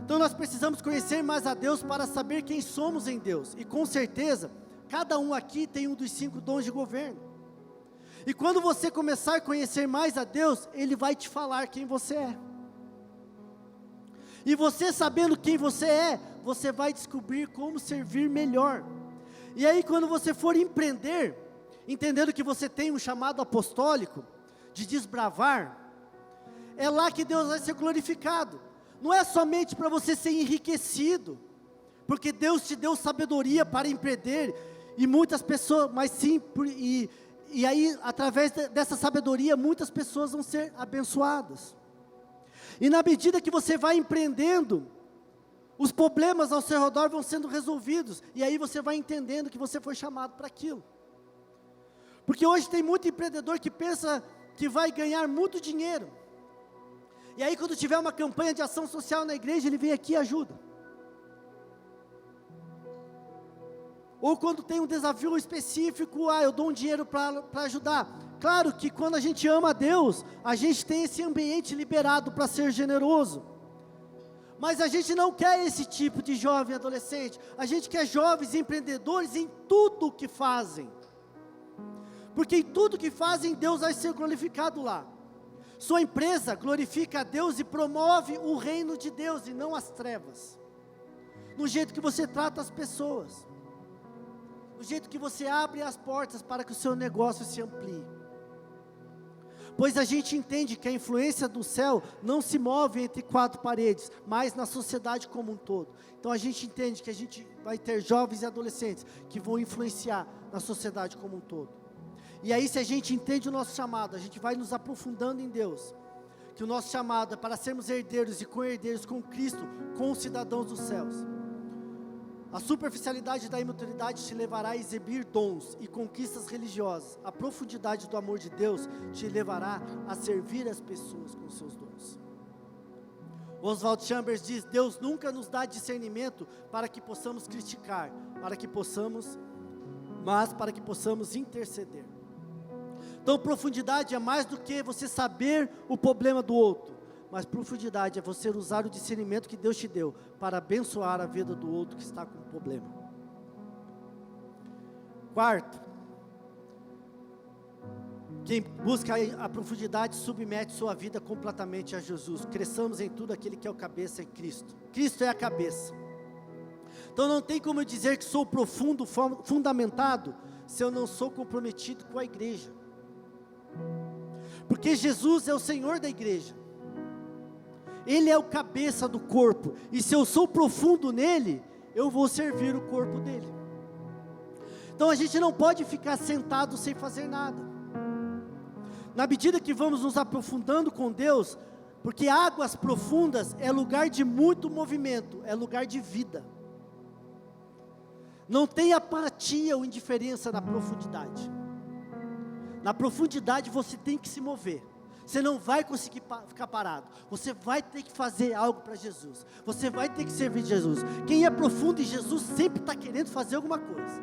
Então nós precisamos conhecer mais a Deus para saber quem somos em Deus, e com certeza, cada um aqui tem um dos 5 dons de governo. E quando você começar a conhecer mais a Deus, Ele vai te falar quem você é. E você sabendo quem você é, você vai descobrir como servir melhor. E aí quando você for empreender, entendendo que você tem um chamado apostólico, de desbravar, é lá que Deus vai ser glorificado. Não é somente para você ser enriquecido, porque Deus te deu sabedoria para empreender, e muitas pessoas, mas sim, e aí, através dessa sabedoria, muitas pessoas vão ser abençoadas. E na medida que você vai empreendendo, os problemas ao seu redor vão sendo resolvidos. E aí você vai entendendo que você foi chamado para aquilo. Porque hoje tem muito empreendedor que pensa que vai ganhar muito dinheiro. E aí quando tiver uma campanha de ação social na igreja, ele vem aqui e ajuda. Ou quando tem um desafio específico, eu dou um dinheiro para ajudar. Claro que quando a gente ama a Deus, a gente tem esse ambiente liberado para ser generoso. Mas a gente não quer esse tipo de jovem adolescente. A gente quer jovens empreendedores em tudo o que fazem. Porque em tudo que fazem, Deus vai ser glorificado lá. Sua empresa glorifica a Deus e promove o reino de Deus e não as trevas. No jeito que você trata as pessoas. Do jeito que você abre as portas para que o seu negócio se amplie. Pois a gente entende que a influência do céu não se move entre 4 paredes, mas na sociedade como um todo. Então a gente entende que a gente vai ter jovens e adolescentes que vão influenciar na sociedade como um todo. E aí, se a gente entende o nosso chamado, a gente vai nos aprofundando em Deus, que o nosso chamado é para sermos herdeiros e co-herdeiros com Cristo, com os cidadãos dos céus. A superficialidade da imaturidade te levará a exibir dons e conquistas religiosas. A profundidade do amor de Deus te levará a servir as pessoas com seus dons. Oswald Chambers diz: Deus nunca nos dá discernimento para que possamos criticar, mas para que possamos interceder. Então profundidade é mais do que você saber o problema do outro. Mas profundidade é você usar o discernimento que Deus te deu para abençoar a vida do outro que está com um problema. Quarto, quem busca a profundidade submete sua vida completamente a Jesus. Cresçamos em tudo aquele que é o cabeça, é Cristo. Cristo é a cabeça. Então não tem como eu dizer que sou profundo, fundamentado, se eu não sou comprometido com a igreja. Porque Jesus é o Senhor da igreja. Ele é o cabeça do corpo, e se eu sou profundo nele, eu vou servir o corpo dele. Então a gente não pode ficar sentado sem fazer nada. Na medida que vamos nos aprofundando com Deus, porque águas profundas é lugar de muito movimento, é lugar de vida. Não tem apatia ou indiferença na profundidade. Na profundidade você tem que se mover. Você não vai conseguir ficar parado. Você vai ter que fazer algo para Jesus. Você vai ter que servir Jesus. Quem é profundo em Jesus sempre está querendo fazer alguma coisa.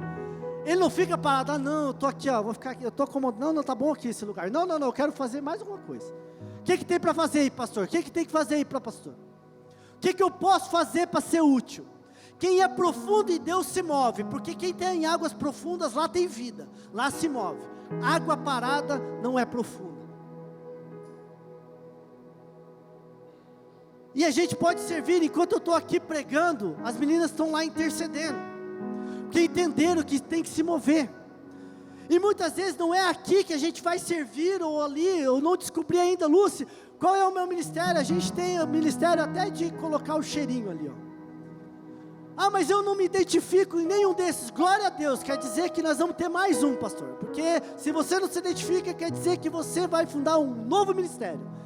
Ele não fica parado, não, eu estou aqui, vou ficar aqui, eu estou acomodado, não, está bom aqui esse lugar. Não, eu quero fazer mais alguma coisa. O que tem para fazer aí, pastor? O que tem que fazer aí para pastor? O que eu posso fazer para ser útil? Quem é profundo em Deus se move, porque quem tem águas profundas, lá tem vida, lá se move. Água parada não é profunda. E a gente pode servir, enquanto eu estou aqui pregando, as meninas estão lá intercedendo, porque entenderam que tem que se mover. E muitas vezes não é aqui que a gente vai servir, ou ali, eu não descobri ainda, Lúcia, qual é o meu ministério? A gente tem o ministério até de colocar o cheirinho ali, mas eu não me identifico em nenhum desses. Glória a Deus, quer dizer que nós vamos ter mais um, pastor, porque se você não se identifica, quer dizer que você vai fundar um novo ministério,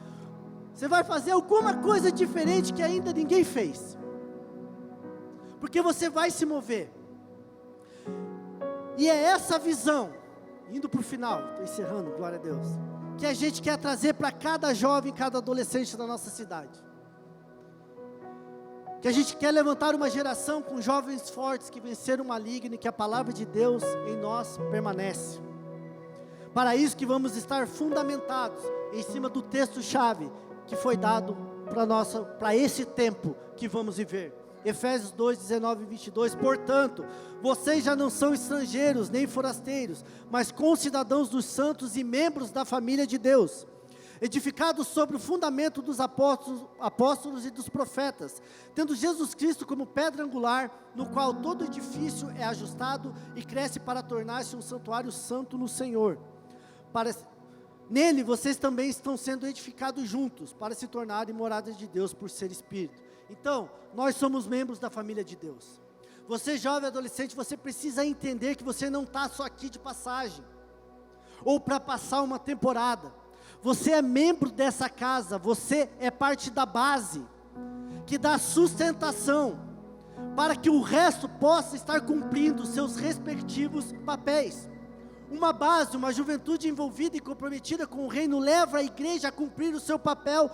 você vai fazer alguma coisa diferente que ainda ninguém fez, porque você vai se mover, e é essa visão, indo para o final, estou encerrando, glória a Deus, que a gente quer trazer para cada jovem, cada adolescente da nossa cidade, que a gente quer levantar uma geração com jovens fortes, que venceram o maligno, e que a palavra de Deus em nós permanece. Para isso que vamos estar fundamentados em cima do texto-chave, que foi dado para esse tempo que vamos viver. Efésios 2, 19 e 22, portanto, vocês já não são estrangeiros, nem forasteiros, mas concidadãos dos santos e membros da família de Deus, edificados sobre o fundamento dos apóstolos e dos profetas, tendo Jesus Cristo como pedra angular, no qual todo edifício é ajustado e cresce para tornar-se um santuário santo no Senhor. Nele vocês também estão sendo edificados juntos, para se tornarem moradas de Deus por ser Espírito. Então, nós somos membros da família de Deus. Você jovem adolescente, você precisa entender que você não está só aqui de passagem, ou para passar uma temporada. Você é membro dessa casa, você é parte da base, que dá sustentação, para que o resto possa estar cumprindo seus respectivos papéis. Uma base, uma juventude envolvida e comprometida com o reino, leva a igreja a cumprir o seu papel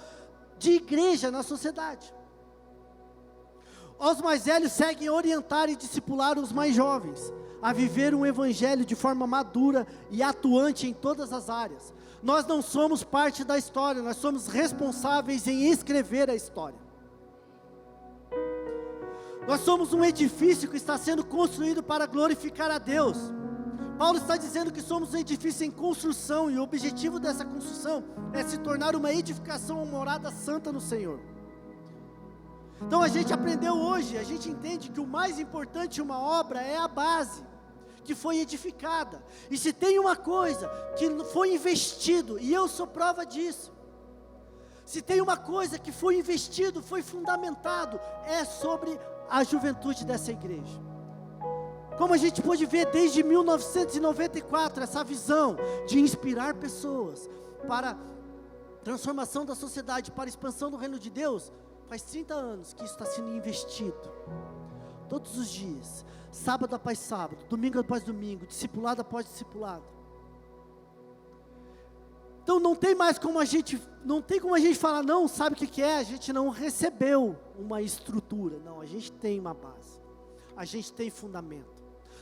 de igreja na sociedade. Os mais velhos seguem orientar e discipular os mais jovens, a viver um evangelho de forma madura e atuante em todas as áreas. Nós não somos parte da história, nós somos responsáveis em escrever a história. Nós somos um edifício que está sendo construído para glorificar a Deus. Paulo está dizendo que somos um edifício em construção, e o objetivo dessa construção é se tornar uma edificação, uma morada santa no Senhor. Então a gente aprendeu hoje, a gente entende que o mais importante em uma obra é a base, que foi edificada. E se tem uma coisa que foi investido, e eu sou prova disso, se tem uma coisa que foi investido, foi fundamentado, é sobre a juventude dessa igreja. Como a gente pôde ver desde 1994, essa visão de inspirar pessoas para transformação da sociedade, para expansão do reino de Deus, faz 30 anos que isso está sendo investido, todos os dias, sábado após sábado, domingo após domingo, discipulado após discipulado. Então não tem como a gente falar, não, sabe o que é? A gente não recebeu uma estrutura, não, a gente tem uma base, a gente tem fundamento.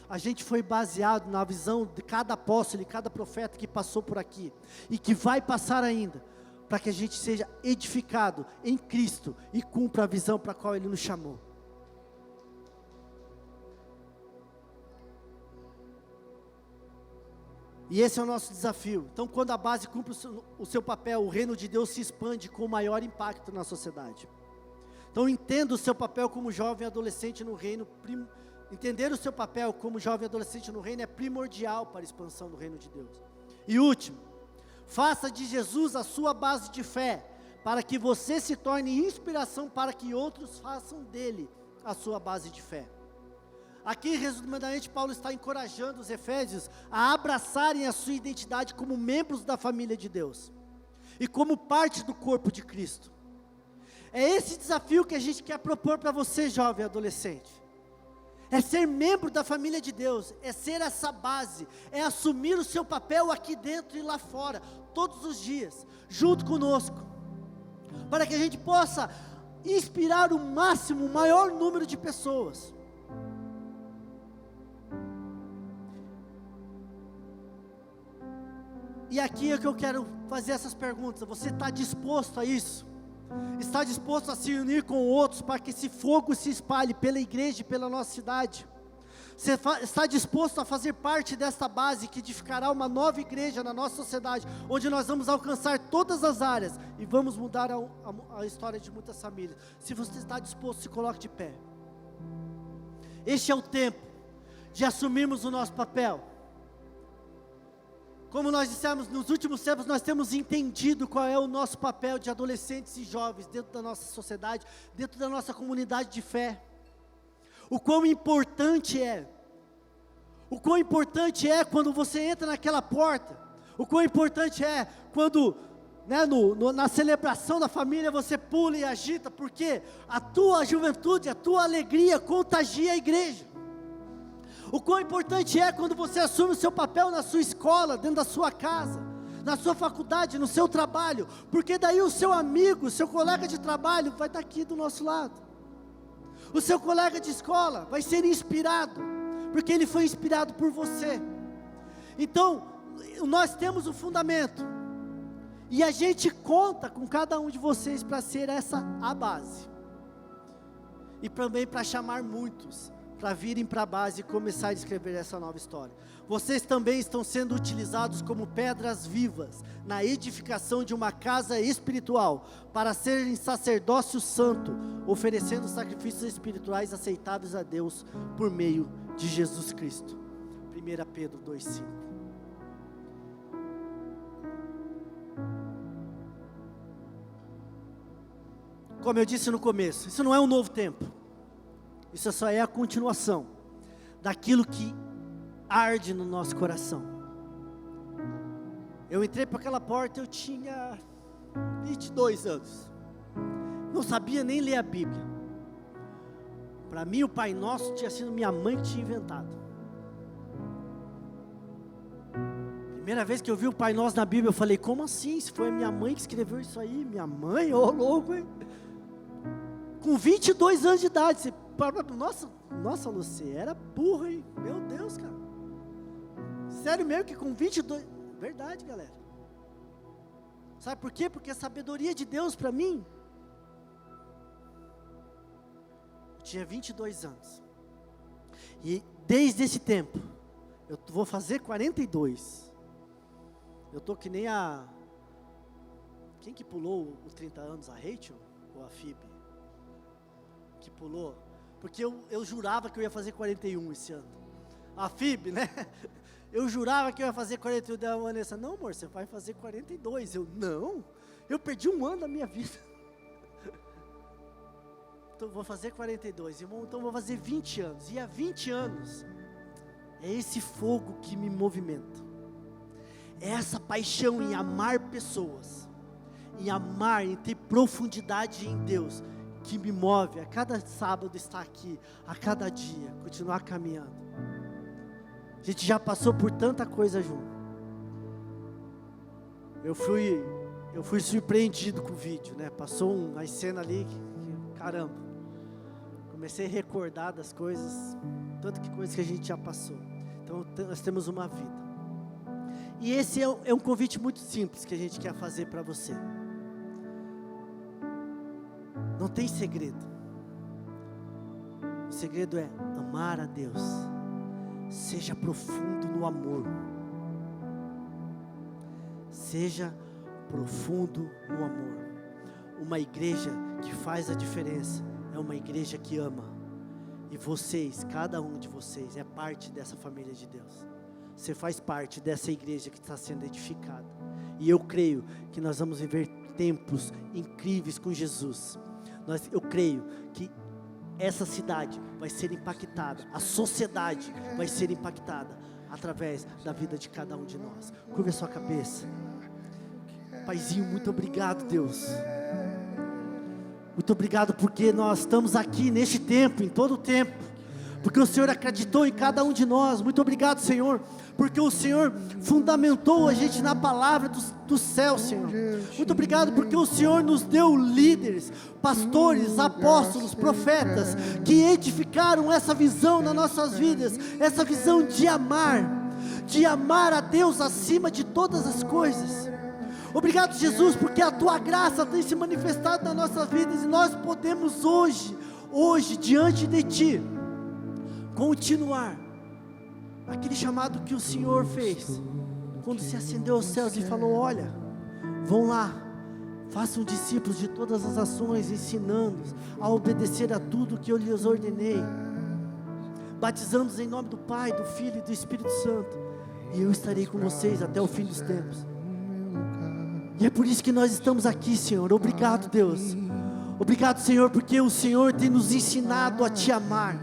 A gente foi baseado na visão de cada apóstolo e cada profeta que passou por aqui, e que vai passar ainda, para que a gente seja edificado em Cristo, e cumpra a visão para a qual Ele nos chamou. E esse é o nosso desafio. Então, quando a base cumpre o seu papel, o reino de Deus se expande com maior impacto na sociedade. Então, entenda o seu papel como jovem adolescente no reino. Entender o seu papel como jovem adolescente no reino é primordial para a expansão do reino de Deus. E último, faça de Jesus a sua base de fé, para que você se torne inspiração para que outros façam dele a sua base de fé. Aqui, resumidamente, Paulo está encorajando os efésios a abraçarem a sua identidade como membros da família de Deus, e como parte do corpo de Cristo. É esse desafio que a gente quer propor para você, jovem adolescente. É ser membro da família de Deus, é ser essa base, é assumir o seu papel aqui dentro e lá fora, todos os dias, junto conosco, para que a gente possa inspirar o máximo, o maior número de pessoas. E aqui é que eu quero fazer essas perguntas. Você está disposto a isso? Está disposto a se unir com outros para que esse fogo se espalhe pela igreja e pela nossa cidade? Você está disposto a fazer parte desta base que edificará uma nova igreja na nossa sociedade, onde nós vamos alcançar todas as áreas e vamos mudar a história de muitas famílias? Se você está disposto, se coloque de pé. Este é o tempo de assumirmos o nosso papel. Como nós dissemos, nos últimos tempos nós temos entendido qual é o nosso papel de adolescentes e jovens dentro da nossa sociedade, dentro da nossa comunidade de fé. O quão importante é quando você entra naquela porta, o quão importante é quando, na celebração da família você pula e agita, porque a tua juventude, a tua alegria contagia a igreja. O quão importante é quando você assume o seu papel na sua escola, dentro da sua casa, na sua faculdade, no seu trabalho, porque daí o seu amigo, o seu colega de trabalho vai estar aqui do nosso lado. O seu colega de escola vai ser inspirado, porque ele foi inspirado por você. Então, nós temos o fundamento, e a gente conta com cada um de vocês para ser a base, e também para chamar muitos para virem para a base e começar a escrever essa nova história. Vocês também estão sendo utilizados como pedras vivas na edificação de uma casa espiritual, para serem sacerdócio santo, oferecendo sacrifícios espirituais aceitáveis a Deus por meio de Jesus Cristo. 1 Pedro 2,5. Como eu disse no começo, isso não é um novo tempo. Isso só é a continuação daquilo que arde no nosso coração. Eu entrei por aquela porta, eu tinha 22 anos. Não sabia nem ler a Bíblia. Para mim o Pai Nosso tinha sido minha mãe que tinha inventado. Primeira vez que eu vi o Pai Nosso na Bíblia, eu falei, como assim? Se foi a minha mãe que escreveu isso aí? Minha mãe? Ô louco, hein? Com 22 anos de idade, você... Nossa, Luci, era burra, hein? Meu Deus, cara. Sério mesmo que com 22... Verdade, galera. Sabe por quê? Porque a sabedoria de Deus para mim... Eu tinha 22 anos. E desde esse tempo, eu vou fazer 42. Eu tô que nem a... Quem que pulou os 30 anos? A Rachel ou a Phoebe? Que pulou... Porque eu jurava que eu ia fazer 41 esse ano. A Phoebe, né? Eu jurava que eu ia fazer 41. Da Vanessa, não amor, você vai fazer 42. Eu, não. Eu perdi um ano da minha vida. Então vou fazer 42. Então vou fazer 20 anos. E há 20 anos, é esse fogo que me movimenta. É essa paixão em amar pessoas. Em amar, em ter profundidade em Deus, que me move a cada sábado estar aqui, a cada dia, continuar caminhando. A gente já passou por tanta coisa junto. Eu fui surpreendido com o vídeo, né? Passou uma cena ali, caramba. Comecei a recordar das coisas, tanto que coisas que a gente já passou. Então nós temos uma vida. E esse é um convite muito simples que a gente quer fazer para você. Não tem segredo. O segredo é amar a Deus. Seja profundo no amor. Seja profundo no amor. Uma igreja que faz a diferença é uma igreja que ama. E vocês, cada um de vocês, é parte dessa família de Deus. Você faz parte dessa igreja que está sendo edificada. E eu creio que nós vamos viver tempos incríveis com Jesus. Eu creio que essa cidade vai ser impactada, a sociedade vai ser impactada através da vida de cada um de nós. Curva a sua cabeça. Paizinho, muito obrigado, Deus. Muito obrigado porque nós estamos aqui neste tempo, em todo o tempo, porque o Senhor acreditou em cada um de nós. Muito obrigado, Senhor, porque o Senhor fundamentou a gente na palavra do céu, Senhor. Muito obrigado porque o Senhor nos deu líderes, pastores, apóstolos, profetas, que edificaram essa visão nas nossas vidas, essa visão de amar a Deus acima de todas as coisas. Obrigado, Jesus, porque a Tua graça tem se manifestado nas nossas vidas, e nós podemos hoje, diante de Ti, continuar aquele chamado que o Senhor fez, quando se acendeu aos céus e falou: olha, vão lá, façam discípulos de todas as ações, ensinando-os a obedecer a tudo que eu lhes ordenei, batizando-os em nome do Pai, do Filho e do Espírito Santo, e eu estarei com vocês até o fim dos tempos. E é por isso que nós estamos aqui, Senhor. Obrigado, Deus. Obrigado, Senhor, porque o Senhor tem nos ensinado a Te amar.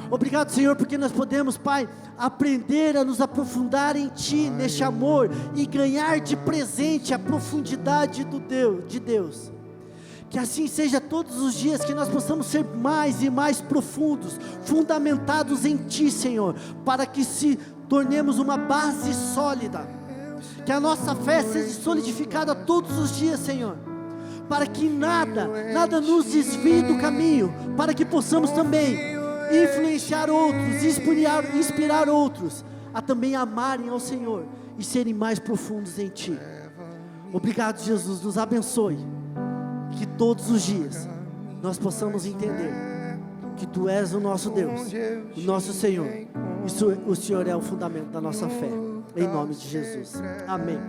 Obrigado, Senhor, porque nós podemos, Pai, aprender a nos aprofundar em Ti, neste amor, e ganhar de presente a profundidade de Deus. Que assim seja todos os dias, que nós possamos ser mais e mais profundos, fundamentados em Ti, Senhor, para que se tornemos uma base sólida, que a nossa fé seja solidificada todos os dias, Senhor, para que nada nos desvie do caminho, para que possamos também influenciar outros, inspirar outros a também amarem ao Senhor e serem mais profundos em Ti. Obrigado, Jesus, nos abençoe, que todos os dias nós possamos entender que Tu és o nosso Deus, o nosso Senhor, e o Senhor é o fundamento da nossa fé, em nome de Jesus, amém.